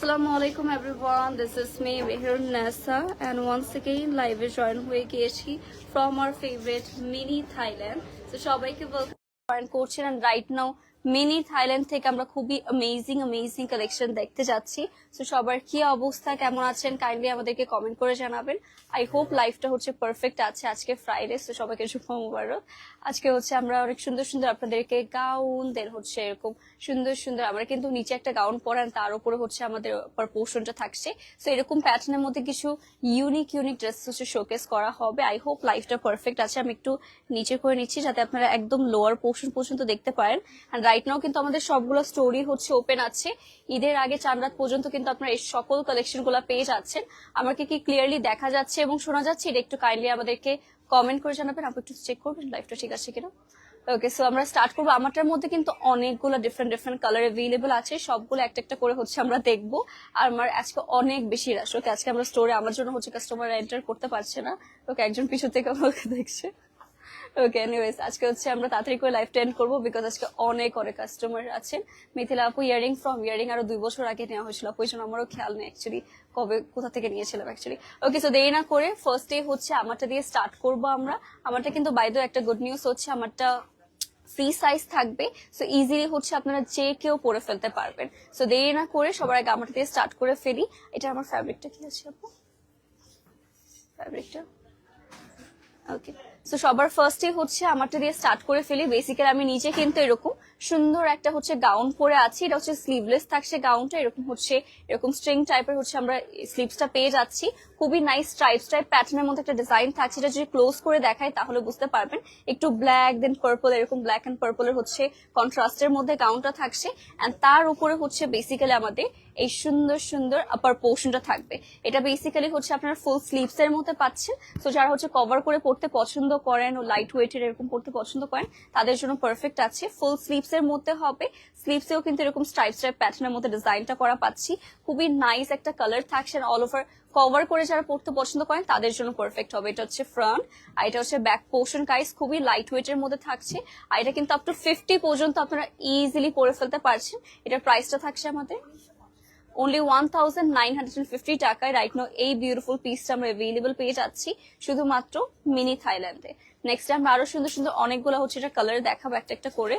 Assalamu alaikum everyone, this is me Meher Nessa and once again live A join হয়ে গিয়েছি from our favorite mini Thailand. So সবাইকে welcome করছেন and right now mini Thailand থেকে আমরা খুবই amazing collection দেখতে যাচ্ছি। So সবার কি অবস্থা, কেমন আছেন, কাইন্ডলি আমাদেরকে কমেন্ট করে জানাবেন। আই হোপ লাইফটা হচ্ছে পারফেক্ট আছে। আজকে ফ্রাইডে, সো সবাইকে শুভ মুবারক। আজকে হচ্ছে আমরা অনেক সুন্দর আপনাদেরকে গাউন দেন হচ্ছে এরকম সুন্দর আমরা কিন্তু নিচে একটা গাউন পরান, তার উপরে হচ্ছে আমাদের পোর্শনটা থাকছে। সো এরকম প্যাটার্নের মধ্যে কিছু ইউনিক ড্রেস হচ্ছে শোকেস করা হবে। আই হোপ লাইফটা পারফেক্ট আছে। আমি একটু নিচে করে নিচ্ছি যাতে আপনারা একদম লোয়ার পোর্শন পর্যন্ত দেখতে পারেন। এন্ড রাইট নাও কিন্তু আমাদের সবগুলো স্টোরি হচ্ছে ওপেন আছে। ঈদের আগে চাঁদ রাত পর্যন্ত কিন্তু আপনারা এই সকল কালেকশন গুলো পেয়ে যাচ্ছেন। আমাকে কি ক্লিয়ারলি দেখা যাচ্ছে এবং শোনা যাচ্ছে এটা একটু কাইন্ডলি আমাদেরকে কমেন্ট করে জানাবেন। আপনি একটু চেক করবেন লাইফটা ঠিক আছে কিনা। ওকে, সো আমরা স্টার্ট করবো। আমারটার মধ্যে কিন্তু অনেকগুলো ডিফারেন্ট কালার অ্যাভেলেবল আছে, সবগুলো একটা করে হচ্ছে আমরা দেখবো। আর আমার আজকে অনেক বেশি রাশ। ওকে, আজকে আমরা স্টোরে আমার জন্য হচ্ছে কাস্টমার এন্টার করতে পারছে না। ওকে, একজন পিছু থেকে আমাকে দেখছে। ওকে, এনিওয়েজ আজকে হচ্ছে আমরা তাড়াতাড়ি করে লাইভ টেন্ড করবো বিকজ আজকে অনেক কাস্টমার আছেন। মিথিলা আপু ইয়ারিং আরো 2 বছর আগে নেওয়া হয়েছিল, আপু এই জন্য আমারও খেয়াল নেই অ্যাকচুয়ালি কবে কোথা থেকে নিয়েছিলাম অ্যাকচুয়ালি। ওকে, সো দেরি না করে ফার্স্টে হচ্ছে আমারটা দিয়ে স্টার্ট করবো আমরা। আমারটা কিন্তু বাইরে একটা গুড নিউজ হচ্ছে, আমারটা ফ্রি সাইজ থাকবে। সো ইজিলি হচ্ছে আপনারা যে কেউ পরে ফেলতে পারবেন। সো দেরি না করে সবার আগে আমারটা দিয়ে স্টার্ট করে ফেলি। এটা আমার ফ্যাব্রিকটা কি আছে আপু, ফ্যাব্রিকটা ওকে। সো সবার ফার্স্টে হচ্ছে আমারটা দিয়ে স্টার্ট করে ফেলি। বেসিক্যালি আমি নিচে কিন্তু এরকম সুন্দর একটা হচ্ছে গাউন পরে আছি। এটা হচ্ছে স্লিভলেস থাকছে গাউনটা, এরকম হচ্ছে এরকম স্ট্রিং টাইপের হচ্ছে আমরা স্লিভসটা পেয়ে যাচ্ছি। খুবই নাইস টাইপ প্যাটার্নের মধ্যে একটা ডিজাইন থাকছে। এটা যদি ক্লোজ করে দেখাই তাহলে বুঝতে পারবেন। একটু ব্ল্যাক দেন পার্পল, এরকম ব্ল্যাক এন্ড পার্পলের হচ্ছে কন্ট্রাস্টের মধ্যে গাউনটা থাকছে। এন্ড তার উপরে হচ্ছে বেসিক্যালি আমাদের এই সুন্দর আপার পোর্শনটা থাকবে। এটা বেসিক্যালি হচ্ছে আপনারা ফুল স্লিভস এর মধ্যে পাচ্ছেন। সো যারা হচ্ছে কভার করে পড়তে পছন্দ করেন ও লাইট ওয়েটের এরকম পড়তে পছন্দ করেন তাদের জন্য পারফেক্ট আছে। ফুল স্লিভস এর মধ্যে হবে। স্লিভসেও কিন্তু এরকম স্ট্রাইপ প্যাটার্নের মধ্যে ডিজাইনটা করা পাচ্ছি। খুবই নাইস একটা কালার থাকছে। অল ওভার কভার করে যারা পড়তে পছন্দ করেন তাদের জন্য পারফেক্ট হবে। এটা হচ্ছে ফ্রন্ট আর এটা হচ্ছে ব্যাক পোর্শন গাইস, খুবই লাইট ওয়েটের মধ্যে থাকছে। আর এটা কিন্তু আপ টু 50 পর্যন্ত আপনারা ইজিলি পরে ফেলতে পারছেন। এটার প্রাইসটা থাকছে আমাদের only 1950 টাকায়। রাইট নাও এই বিউটিফুল পিসটা আমরা অ্যাভেলেবল পেয়ে যাচ্ছি শুধুমাত্র মিনি থাইল্যান্ডে। নেক্সট আমরা আরো সুন্দর অনেকগুলো হচ্ছে এটা কালার দেখাবো একটা করে।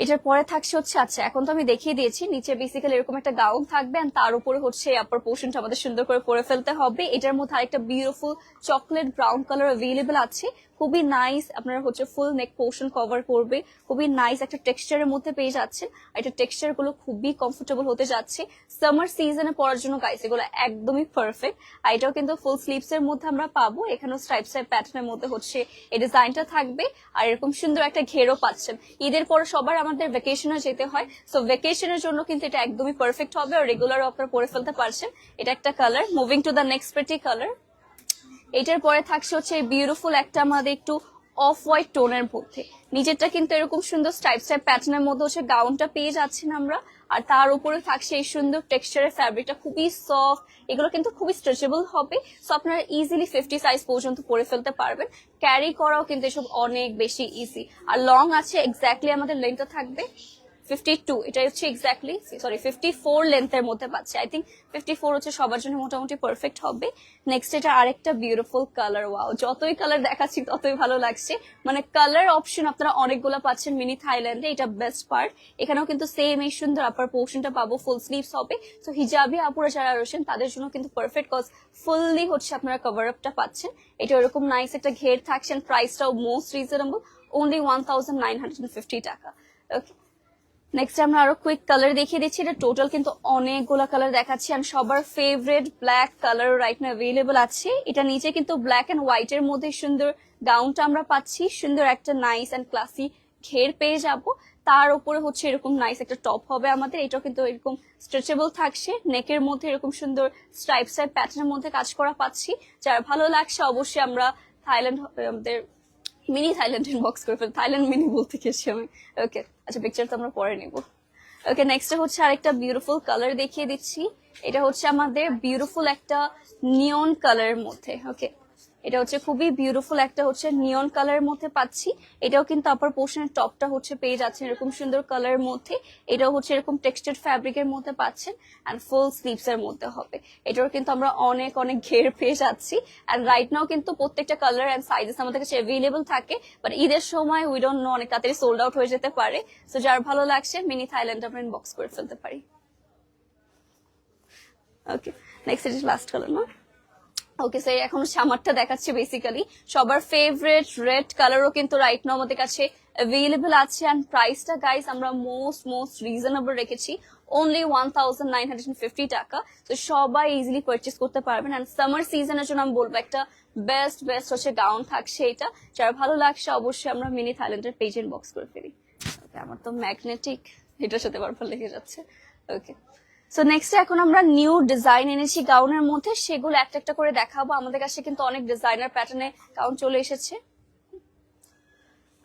এটার পরে থাকছে হচ্ছে, আচ্ছা এখন তো আমি দেখিয়ে দিয়েছি, নিচে বেসিক্যালি এরকম একটা গাউন থাকবে আর তার উপরে হচ্ছে আপার পোর্শনটা আমাদের সুন্দর করে পরে ফেলতে হবে। এটার মধ্যে আরেকটা beautiful chocolate brown colour available আছে। খুবই নাইস, আপনারা হচ্ছে ফুল নেক পোর্শন কভার করবে। খুবই নাইস একটা টেক্সচারের মধ্যে পেয়ে যাচ্ছেন। আর এটা টেক্সচার গুলো খুবই কমফোর্টেবল হতে যাচ্ছে সামার সিজনে পরার জন্য গাইস, এগুলো একদমই পারফেক্ট। আর এটাও কিন্তু ফুল স্লিভস এর মধ্যে আমরা পাবো। এখানেও স্ট্রাইপ প্যাটার্নের মধ্যে হচ্ছে এই ডিজাইনটা থাকবে। আর এরকম সুন্দর একটা ঘেরও পাচ্ছেন। ঈদের পরে সবার আমাদের ভ্যাকেশনে যেতে হয়, সো ভ্যাকেশনের জন্য কিন্তু এটা একদমই পারফেক্ট হবে। আর রেগুলারও আপনারা পরে ফেলতে পারছেন। এটা একটা colour. Moving to the next pretty colour. এটার পরে থাকছে হচ্ছে বিউটিফুল একটা আমাদের একটু অফ হোয়াইট টোনের মধ্যে। নিচেরটা কিন্তু এরকম সুন্দর স্ট্রাইপ প্যাটার্নের মধ্যে হচ্ছে গাউনটা পেয়ে যাচ্ছেন আমরা। আর তার উপরে থাকছে এই সুন্দর টেক্সচারের ফ্যাব্রিকটা, খুবই সফট। এগুলো কিন্তু খুবই স্ট্রেচেবল হবে। সো আপনারা ইজিলি 50 সাইজ পর্যন্ত পরে ফেলতে পারবেন। ক্যারি করাও কিন্তু এসব অনেক বেশি ইজি। আর লং আছে এক্স্যাক্টলি আমাদের লেন্থটা থাকবে 52। এটা হচ্ছে এক্স্যাক্টলি 54 লেন্থের মধ্যে পাচ্ছে। আই থিঙ্ক 54 হচ্ছে সবার জন্য মোটামুটি পারফেক্ট হবে। নেক্সট এটা আরেকটা বিউটিফুল কালার। ওয়াও, যতই কালার দেখাচ্ছি ততই ভালো লাগছে। মানে কালার অপশন আপনারা অনেকগুলো পাচ্ছেন মিনি থাইল্যান্ডে, এটা বেস্ট পার্ট। এখানেও কিন্তু সেম এই সুন্দর আপার পোর্শনটা পাবো, ফুল স্লিভস হবে। তো হিজাবি আপুরা যারা রয়েছেন তাদের জন্য কিন্তু পারফেক্ট, কজ ফুললি হচ্ছে আপনারা কভার আপটা পাচ্ছেন। এটা এরকম নাইস একটা ঘের থাকছেন। প্রাইসটাও মোস্ট রিজনেবল, অনলি 1950 টাকা। ওকে, নেক্সট আমরা আরো কুইক কালার দেখিয়ে দিচ্ছি। এটা টোটাল কিন্তু অনেকগুলো কালার দেখাচ্ছি। আর সবার ফেভারিট ব্ল্যাক কালার রাইট না অ্যাভেলেবল আছে। এটা নিচে কিন্তু ব্ল্যাক এন্ড হোয়াইট এর মধ্যে সুন্দর গাউনটা আমরা পাচ্ছি। সুন্দর একটা নাইস এন্ড ক্লাসি ঘের পেয়ে যাব। তার উপরে হচ্ছে এরকম নাইস একটা টপ হবে আমাদের। এটাও কিন্তু এরকম স্ট্রেচেবল থাকছে। নেকের মধ্যে এরকম সুন্দর স্ট্রাইপ প্যাটার্নের মধ্যে কাজ করা পাচ্ছি। যারা ভালো লাগছে অবশ্যই আমরা থাইল্যান্ড আমাদের মিনি থাইল্যান্ড ইনবক্স করে ফেল। থাইল্যান্ড মিনি বলতে গেছি আমি। ওকে, আচ্ছা পিকচার তো আমরা পরে নিব। ওকে, নেক্সট হচ্ছে আরেকটা বিউটিফুল কালার দেখিয়ে দিচ্ছি। এটা হচ্ছে আমাদের বিউটিফুল একটা নিয়ন কালারের মধ্যে। ওকে, এটা হচ্ছে খুবই বিউটিফুল একটা হচ্ছে নিয়ন কালারের মধ্যে পাচ্ছি। এটাও কিন্তু আপার পোর্শনের টপটা হচ্ছে পেয়ে যাচ্ছেন এরকম সুন্দর কালারের মধ্যে। এটাও হচ্ছে এরকম টেক্সচার্ড ফ্যাব্রিকের মধ্যে পাচ্ছেন এন্ড ফুল স্লিভস এর মধ্যে হবে। এটাও কিন্তু আমরা অনেক অনেক ঘের পেয়ে যাচ্ছি। এন্ড রাইট নাও কিন্তু প্রত্যেকটা কালার এন্ড সাইজেস আমাদের কাছে অ্যাভেলেবল থাকে, বাট ঈদের সময় উই ডোন্ট নো, অনেক তাড়াতাড়ি সোল্ড আউট হয়ে যেতে পারে। সো যার ভালো লাগছে মিনি থাইল্যান্ড আমরা ইনবক্স করে ফেলতে পারি। ওকে, নেক্সট ইজ লাস্ট কালার না? ওকে, সো এখন সামারটা দেখাচ্ছে বেসিক্যালি সবার ফেভারিট রেড কালারও কিন্তু রাইট নাও আমাদের কাছে অ্যাভেলেবল আছে। এন্ড প্রাইসটা গাইস আমরা মোস্ট রিজনেবল রেখেছি, অনলি 1950 টাকা। তো সবাই ইজিলি পারচেস করতে পারবেন। এন্ড সামার সিজনের জন্য আমি বলবো একটা বেস্ট হচ্ছে গাউন থাকছে এটা। যারা ভালো লাগছে অবশ্যই আমরা মিনি থাইল্যান্ডের পেজ ইনবক্স করে ফেলি। আমার তো ম্যাগনেটিক এটার সাথে বারবার লেগে যাচ্ছে। ওকে, সো নেক্সট এখন আমরা নিউ ডিজাইন এনেছি গাউনের মধ্যে, সেগুলো একটা একটা করে দেখাবো। আমাদের কাছে কিন্তু অনেক ডিজাইনার প্যাটার্নে গাউন চলে এসেছে।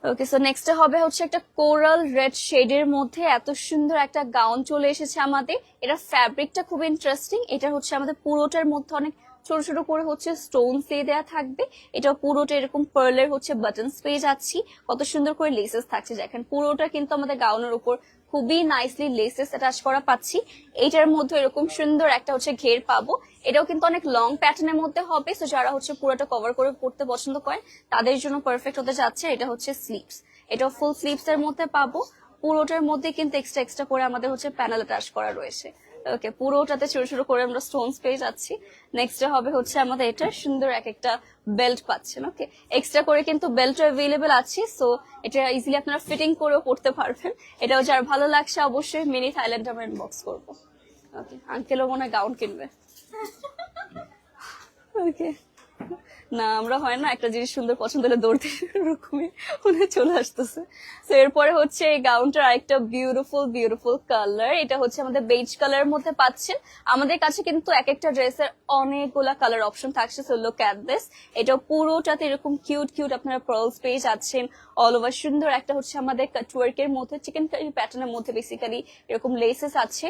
ওকে, সো নেক্সট হবে হচ্ছে একটা কোরাল রেড শেডের মধ্যে এত সুন্দর একটা গাউন চলে এসেছে আমাদের। এটা ফ্যাব্রিকটা খুব ইন্টারেস্টিং। এটা হচ্ছে আমাদের পুরোটার মধ্যে অনেক ছোট ছোট করে হচ্ছে স্টোন দিয়ে দেওয়া থাকবে। এটা পুরোটা এরকম পার্লের হচ্ছে বাটনস পেয়ে যাচ্ছি, কত সুন্দর করে লেসেস থাকছে দেখেন। পুরোটা কিন্তু আমাদের গাউনের উপর খুবই নাইসলি লেসেস অ্যাটাচ করা পাচ্ছি। এইটার মধ্যে এরকম সুন্দর একটা হচ্ছে ঘের পাবো। এটাও কিন্তু অনেক লং প্যাটার্নের মধ্যে হবে, সো যারা হচ্ছে পুরোটা কভার করে পড়তে পছন্দ করেন তাদের জন্য পারফেক্ট হতে যাচ্ছে। এটা হচ্ছে স্লিভস, এটাও ফুল স্লিভস এর মধ্যে পাবো। পুরোটার মধ্যে কিন্তু এক্সট্রা করে আমাদের হচ্ছে প্যানেল অ্যাটাচ করা রয়েছে। ওকে, পুরোটাতে ছোট ছোট করে আমরা স্টোনস পেয়ে যাচ্ছি। নেক্সট হবে হচ্ছে আমাদের এটা সুন্দর এক একটা বেল্ট পাচ্ছেন। ওকে, এক্সট্রা করে কিন্তু বেল্ট অ্যাভেলেবেল আছে, সো এটা ইজিলি আপনারা ফিটিং করেও পড়তে পারবেন। এটাও যার ভালো লাগছে অবশ্যই মিনি থাইল্যান্ড আমরা ইনবক্স করবো। ওকে, আঙ্কেলও মনে হয় গাউন কিনবে। ওকে, না আমরা হয় না একটা জিনিস সুন্দর পছন্দ হলে দৌড়তে ওরকমই মনে চলে আসতেছে। তো এরপরে হচ্ছে এই গাউনটার আরেকটা বিউটিফুল কালার। এটা হচ্ছে আমাদের বেজ কালারের মধ্যে পাচ্ছেন। আমাদের কাছে কিন্তু এক একটা ড্রেসের অনেকগুলা কালার অপশন থাকছে, সো লুক এট দিস। এটা পুরোটাতে এরকম কিউট আপনারা পার্লস পেয়ে যাচ্ছেন। অল ওভার সুন্দর একটা হচ্ছে আমাদের কাটওয়ার্কের মধ্যে চিকেন কারি প্যাটার্নের মধ্যে বেসিক্যালি এরকম লেসেস আছে।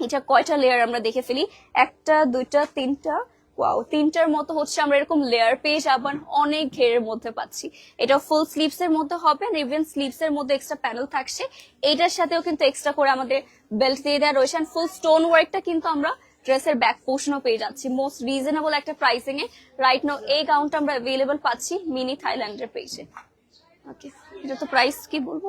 এটা কয়টা লেয়ার আমরা দেখে ফেলি, একটা দুইটা তিনটা, ওয়াও, তিনটার মতো হচ্ছে আমরা এরকম লেয়ার পেয়ে যাবেন, অনেক ঘেরের মধ্যে পাচ্ছি। এটা ফুল স্লিভস এর মধ্যে হবে, ইভেন স্লিভস এর মধ্যে এক্সট্রা প্যানেল থাকছে। এইটার সাথেও কিন্তু এক্সট্রা করে আমাদের বেল্ট দিয়ে দেওয়া রয়েছে। ফুল স্টোন ওয়ার্কটা কিন্তু আমরা ড্রেসের ব্যাক পোর্শনও পেয়ে যাচ্ছি মোস্ট রিজনেবল একটা প্রাইসিং এ। রাইট নাও এই গাউনটা আমরা অ্যাভেলেবল পাচ্ছি মিনি থাইল্যান্ডের পেজে। ওকে, এটা তো প্রাইস কি বলবো,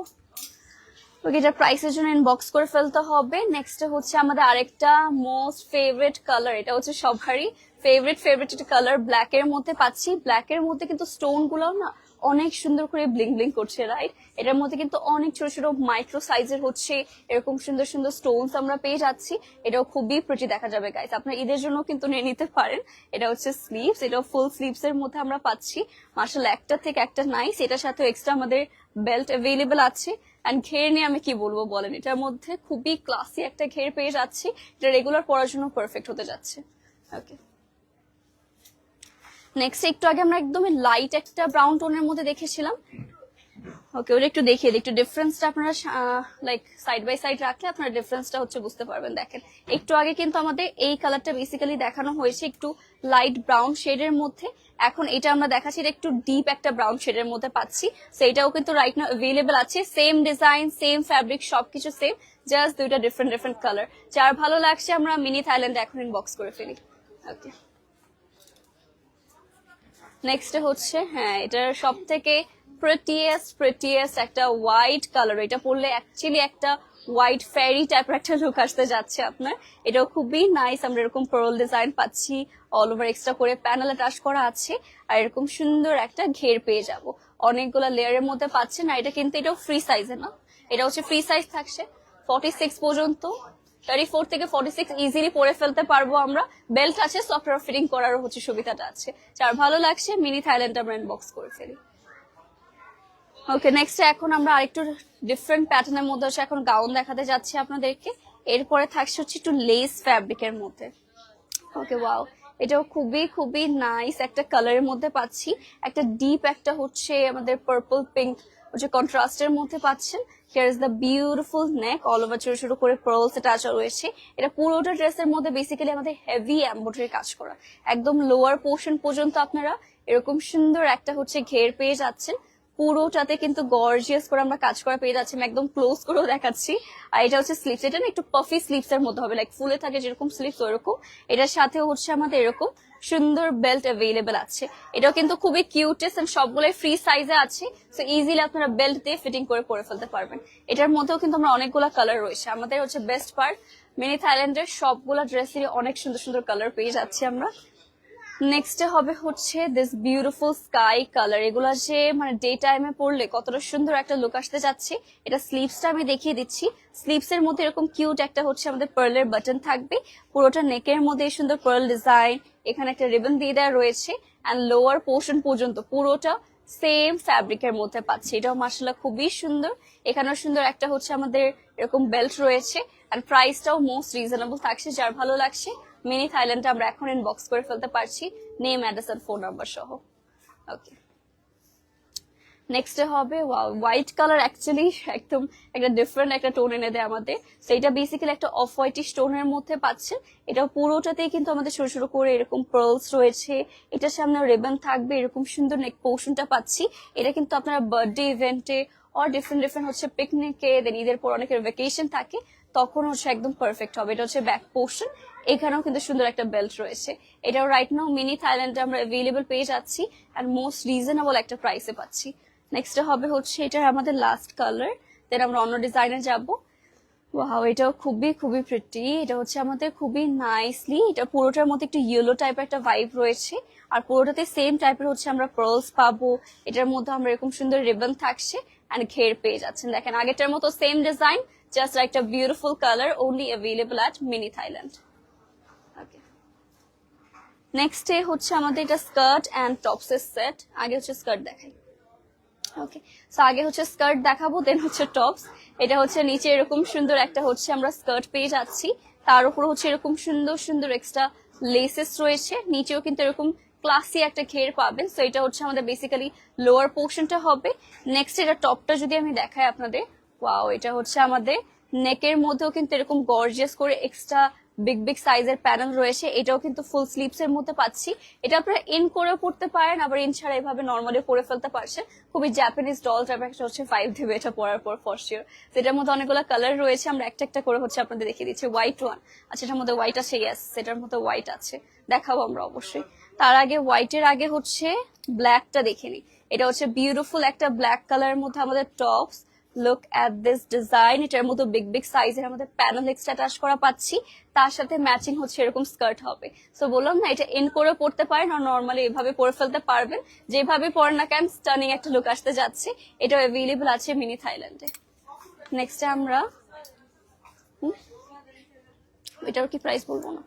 ওকে, এটা প্রাইসের জন্য ইনবক্স করে ফেলতে হবে। নেক্সট হচ্ছে আমাদের আরেকটা মোস্ট ফেভারিট কালার, এটা হচ্ছে সবারই ফেভারিট একটা কালার, ব্ল্যাক এর মধ্যে পাচ্ছি। ব্ল্যাক এর মধ্যে কিন্তু স্টোন গুলো না অনেক সুন্দর করে ব্লিং করছে, রাইট? এটার মধ্যে কিন্তু অনেক ছোট মাইক্রো সাইজের হচ্ছে এরকম সুন্দর স্টোনস আমরা পেয়ে যাচ্ছি। এটাও খুবই প্রিটি দেখা যাবে গাইস, আপনারা ঈদের জন্য কিন্তু নিয়ে নিতে পারেন। এটা হচ্ছে স্লিভস, এটাও ফুল স্লিভস এর মধ্যে আমরা পাচ্ছি। মার্শাল একটা থেকে একটা নাইস। এটার সাথে এক্সট্রা আমাদের বেল্ট অ্যাভেলেবেল আছে। এন্ড ঘের নিয়ে আমি কি বলবো বলেন, এটার মধ্যে খুবই ক্লাসি একটা ঘের পেয়ে যাচ্ছি, এটা রেগুলার পরার জন্য পারফেক্ট হতে যাচ্ছে। ওকে, নেক্সট একটু আগে আমরা একদমই লাইট একটা ব্রাউন টোনের মধ্যে দেখেছিলাম। ওকে, ওটা একটু দেখিয়ে দিই, একটু ডিফারেন্সটা আপনারা লাইক সাইড বাই সাইড রাখলে আপনারা ডিফারেন্সটা হচ্ছে বুঝতে পারবেন। দেখেন, একটু আগে কিন্তু আমাদের এই কালারটা বেসিক্যালি দেখানো হয়েছে একটু লাইট ব্রাউন শেডের মধ্যে। এখন এটা আমরা দেখাচ্ছি এটা একটু ডিপ একটা ব্রাউন শেডের মধ্যে পাচ্ছি। সো এটাও কিন্তু রাইট নাও অ্যাভেলেবল আছে, সেম ডিজাইন সেম ফ্যাব্রিক সবকিছু সেম, জাস্ট দুইটা ডিফারেন্ট কালার। যার ভালো লাগছে আমরা মিনি থাইল্যান্ড এখন ইনবক্স করে ফেলি। ওকে, নেক্সট হচ্ছে হ্যাঁ এটার সব থেকে প্রিটিয়েস্ট একটা হোয়াইট কালার। এটা পরলে অ্যাকচুয়ালি একটা হোয়াইট ফেরি টাইপের একটা লুক আসতে যাচ্ছে আপনার। এটাও খুবই নাইস, আমরা এরকম পার্ল ডিজাইন পাচ্ছি, অল ওভার এক্সট্রা করে প্যানেল টাচ করা আছে, আর এরকম সুন্দর একটা ঘের পেয়ে যাব। অনেকগুলো লেয়ারের মধ্যে পাচ্ছেন। আর এটা কিন্তু এটাও ফ্রি সাইজে না, এটা হচ্ছে ফ্রি সাইজ থাকছে 46 পর্যন্ত, 34 থেকে 46 ইজিলি পরে ফেলতে পারবো আমরা। বেল্ট আছে, সফটওয়্যার ফিটিং করারও হচ্ছে সুবিধাটা আছে। যার ভালো লাগছে মিনি থাইল্যান্ড আমরা ইনবক্স করে ফেলি। ওকে, নেক্সট এখন আমরা আরেকটু ডিফারেন্ট প্যাটার্নের মধ্যে হচ্ছে এখন গাউন দেখাতে যাচ্ছি আপনাদেরকে। এরপরে থাকছে হচ্ছে একটু লেস ফ্যাব্রিকের মধ্যে। ওকে, ওয়াও, এটাও খুবই নাইস একটা কালারের মধ্যে পাচ্ছি। একটা ডিপ একটা হচ্ছে আমাদের পার্পল পিঙ্ক হচ্ছে কন্ট্রাস্টের মধ্যে পাচ্ছেন। Here is the beautiful neck, all over ছোট ছোট করে পার্লস টাচ রয়েছে। এটা পুরোটা ড্রেসের মধ্যে বেসিক্যালি আমাদের হেভি এমব্রয়ডারি কাজ করা, একদম লোয়ার পোর্শন পর্যন্ত আপনারা এরকম সুন্দর একটা হচ্ছে ঘের পেয়ে যাচ্ছেন। পুরোটাতে কিন্তু গর্জিয়াস করে আমরা কাজ করা পেয়ে যাচ্ছি। আমি একদম ক্লোজ করেও দেখাচ্ছি। আর এটা হচ্ছে স্লিভস, এটা না একটু পাফি স্লিভস এর মধ্যে হবে, লাইক ফুলে থাকে যেরকম স্লিভস ওরকম। এটার সাথে হচ্ছে আমাদের এরকম সুন্দর বেল্ট অ্যাভেলেবেল আছে। এটাও কিন্তু খুবই কিউটেস্ট এন্ড সবগুলোই ফ্রি সাইজে আছে, সো ইজিলি আপনারা বেল্ট দিয়ে ফিটিং করে পরে ফেলতে পারবেন। এটার মধ্যেও কিন্তু আমরা অনেকগুলো কালার রয়েছে। আমাদের হচ্ছে বেস্ট পার্ট, মিনি থাইল্যান্ডের সবগুলা ড্রেসেরই অনেক সুন্দর সুন্দর কালার পেয়ে যাচ্ছি আমরা। নেক্সট হবে হচ্ছে দিস বিউটিফুল স্কাই কালার। এগুলা যে মানে ডে টাইমে পরলে কতটা সুন্দর একটা লুক আসতে যাচ্ছে। এটা স্লিভসটা আমি দেখিয়ে দিচ্ছি। স্লিভস এর মধ্যে এরকম কিউট একটা হচ্ছে আমাদের পার্লের বাটন থাকবে, পুরোটা নেকের মধ্যে এই সুন্দর পার্ল ডিজাইন, এখানে একটা রিবন দিয়ে দেওয়া রয়েছে, অ্যান্ড লোয়ার পোর্শন পর্যন্ত পুরোটা সেম ফ্যাব্রিকের মধ্যে পাচ্ছি। এটাও মাশাআল্লাহ খুবই সুন্দর। এখানেও সুন্দর একটা হচ্ছে আমাদের এরকম বেল্ট রয়েছে, অ্যান্ড প্রাইসটাও মোস্ট রিজনেবল থাকছে। যার ভালো লাগছে মিনি থাইল্যান্ডটা আমরা এখন ইনবক্স করে ফেলতে পারছি, নেম, অ্যাড্রেস আর ফোন নাম্বার সহ। ওকে, নেক্সট হবে হোয়াইট কালার। অ্যাকচুয়ালি একদম একটা ডিফারেন্ট একটা টোন এনে দেয় আমাদের। তো এটা বেসিক্যালি একটা অফ হোয়াইটিশ টোনের মধ্যে পাচ্ছেন। এটা পুরোটাতেই কিন্তু আমাদের ছোট ছোট করে এরকম পার্লস রয়েছে। এটার সামনে রিবন থাকবে, এরকম সুন্দর নেক পোর্শনটা পাচ্ছি। এটা কিন্তু আপনারা বার্থডে ইভেন্টে আর ডিফারেন্ট ডিফারেন্ট হচ্ছে পিকনিকে, দেন ঈদের পর অনেকের ভ্যাকেশন থাকে, তখন হচ্ছে একদম পারফেক্ট হবে। এটা হচ্ছে ব্যাক পোর্শন, এখানেও কিন্তু সুন্দর একটা বেল্ট রয়েছে। এটাও রাইট নাও মিনি থাইল্যান্ডে আমরা অ্যাভেলেবল পেয়ে যাচ্ছি, অ্যান্ড মোস্ট রিজনেবল একটা প্রাইসে পাচ্ছি। নেক্সট হবে হচ্ছে এটা আমাদের লাস্ট কালার, দেন আমরা অন্য ডিজাইনে যাব। ওয়াও, এটাও খুবই খুবই প্রিটি। এটা হচ্ছে আমাদের খুবই নাইসলি, এটা পুরোটার মধ্যে একটু ইয়েলো টাইপের একটা ভাইব রয়েছে, আর পুরোটাতে সেম টাইপের হচ্ছে আমরা পার্লস পাবো। এটার মধ্যে আমরা এরকম সুন্দর রিবন থাকছে, অ্যান্ড ঘের পেয়ে যাচ্ছেন। দেখেন আগেরটার মতো সেম ডিজাইন, জাস্ট একটা beautiful colour, only available at mini Thailand. Okay, next হচ্ছে আমাদের এটা স্কার্ট অ্যান্ড টপস এর সেট। আগে হচ্ছে স্কার্ট দেখাই। ওকে, সো আগে হচ্ছে স্কার্ট দেখাবো, দেন হচ্ছে টপস। এটা হচ্ছে নিচে এরকম সুন্দর একটা হচ্ছে আমরা স্কার্ট পেয়ে যাচ্ছি, তার উপর হচ্ছে এরকম সুন্দর সুন্দর এক্সট্রা লেসেস রয়েছে। নিচেও কিন্তু এরকম ক্লাসি একটা ঘের পাবেন। সো এটা হচ্ছে আমাদের বেসিক্যালি লোয়ার পোর্শনটা হবে। নেক্সট এটা টপটা যদি আমি দেখাই আপনাদের, ওয়াও, এটা হচ্ছে আমাদের নেকের মধ্যেও কিন্তু এরকম গর্জিয়াস করে এক্সট্রা বিগ বিগ সাইজের প্যানেল রয়েছে। এটাও কিন্তু ফুল স্লিভস এর মধ্যে পাচ্ছি। এটা আপনারা ইন করেও পড়তে পারেন, আবার ইন ছাড়া এভাবে নর্মালি পরে ফেলতে পারছেন। খুবই জাপানিজ ডল টাইপের একটা হচ্ছে ফাইভ দেবে এটা পরার পর ফর শিওর। এটার মধ্যে অনেকগুলো কালার রয়েছে, আমরা একটা একটা করে হচ্ছে আপনাদের দেখিয়ে দিচ্ছি। হোয়াইট ওয়ান, আচ্ছা এটার মধ্যে হোয়াইট আছে, ইয়েস সেটার মধ্যে হোয়াইট আছে, দেখাবো আমরা অবশ্যই। তার আগে হোয়াইটের আগে হচ্ছে ব্ল্যাকটা দেখে নিই। এটা হচ্ছে বিউটিফুল একটা ব্ল্যাক কালারের মধ্যে আমাদের tops. Look at this design, এটার মতো বিগ বিগ সাইজের আমাদের প্যানেল এক্সট্রা অ্যাটাচ করা পাচ্ছি, তার সাথে ম্যাচিং হচ্ছে এরকম স্কার্ট হবে। সো বললাম না, এটা ইন করে পড়তে পারেন আর নর্মালি এভাবে পরে ফেলতে পারবেন। যেভাবে পরেন না কেন স্টানিং একটা লুক আসতে যাচ্ছে। এটাও অ্যাভেলেবল আছে মিনি থাইল্যান্ডে। নেক্সট আমরা এটার কি প্রাইস বলবো না।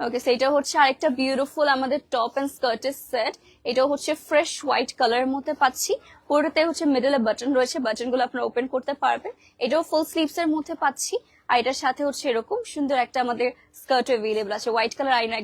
ওকে, সেইটা হচ্ছে আরেকটা বিউটিফুল আমাদের টপ এন্ড স্কার্টের সেট। এটাও হচ্ছে ফ্রেশ হোয়াইট কালারের মধ্যে পাচ্ছি। পুরোটাতে হচ্ছে মিডলে বাটন রয়েছে, বাটন গুলো আপনারা ওপেন করতে পারবেন। এটাও ফুল স্লিভস এর মধ্যে পাচ্ছি, আর এটার সাথে হচ্ছে এরকম সুন্দর একটা আমাদের স্কার্ট অ্যাভেলেবল আছে। হোয়াইট কালার আইনা